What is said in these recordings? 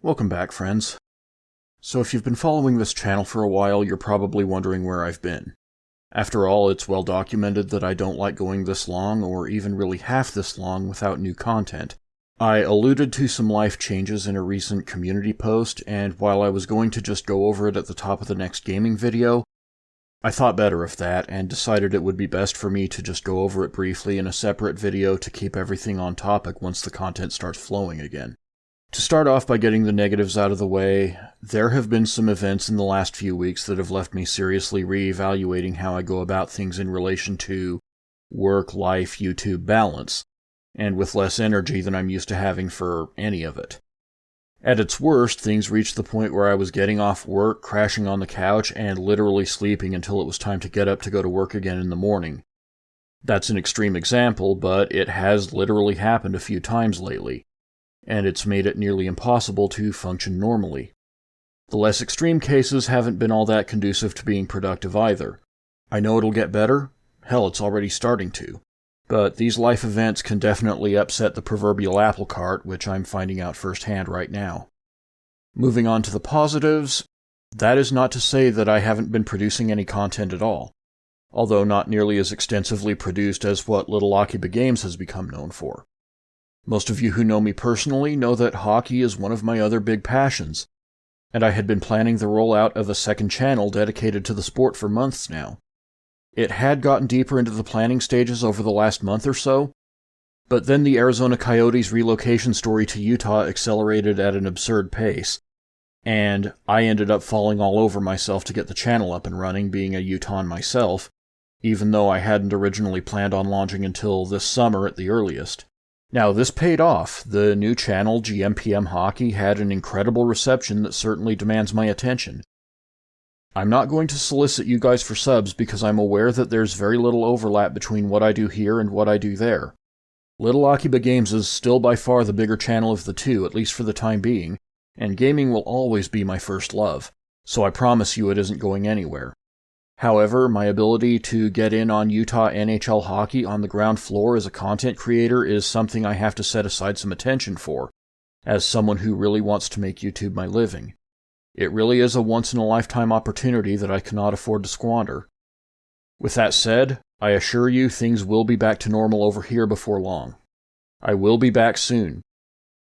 Welcome back, friends. So if you've been following this channel for a while, you're probably wondering where I've been. After all, it's well documented that I don't like going this long, or even really half this long, without new content. I alluded to some life changes in a recent community post, and while I was going to just go over it at the top of the next gaming video, I thought better of that, and decided it would be best for me to just go over it briefly in a separate video to keep everything on topic once the content starts flowing again. To start off by getting the negatives out of the way, there have been some events in the last few weeks that have left me seriously re-evaluating how I go about things in relation to work-life YouTube balance, and with less energy than I'm used to having for any of it. At its worst, things reached the point where I was getting off work, crashing on the couch, and literally sleeping until it was time to get up to go to work again in the morning. That's an extreme example, but it has literally happened a few times lately, and it's made it nearly impossible to function normally. The less extreme cases haven't been all that conducive to being productive either. I know it'll get better. Hell, it's already starting to. But these life events can definitely upset the proverbial apple cart, which I'm finding out firsthand right now. Moving on to the positives, that is not to say that I haven't been producing any content at all, although not nearly as extensively produced as what Little Akiba Games has become known for. Most of you who know me personally know that hockey is one of my other big passions, and I had been planning the rollout of a second channel dedicated to the sport for months now. It had gotten deeper into the planning stages over the last month or so, but then the Arizona Coyotes relocation story to Utah accelerated at an absurd pace, and I ended up falling all over myself to get the channel up and running, being a Utahn myself, even though I hadn't originally planned on launching until this summer at the earliest. Now, this paid off. The new channel, GMPM Hockey, had an incredible reception that certainly demands my attention. I'm not going to solicit you guys for subs because I'm aware that there's very little overlap between what I do here and what I do there. Little Akiba Games is still by far the bigger channel of the two, at least for the time being, and gaming will always be my first love, so I promise you it isn't going anywhere. However, my ability to get in on Utah NHL hockey on the ground floor as a content creator is something I have to set aside some attention for, as someone who really wants to make YouTube my living. It really is a once-in-a-lifetime opportunity that I cannot afford to squander. With that said, I assure you things will be back to normal over here before long. I will be back soon.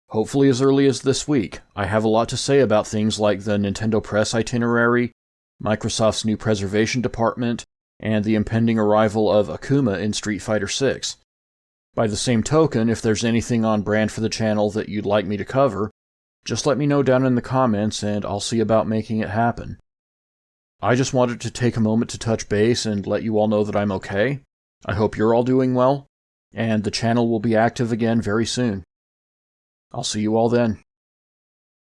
Hopefully as early as this week. I have a lot to say about things like the Nintendo Press itinerary, Microsoft's new preservation department, and the impending arrival of Akuma in Street Fighter VI. By the same token, if there's anything on brand for the channel that you'd like me to cover, just let me know down in the comments and I'll see about making it happen. I just wanted to take a moment to touch base and let you all know that I'm okay. I hope you're all doing well, and the channel will be active again very soon. I'll see you all then.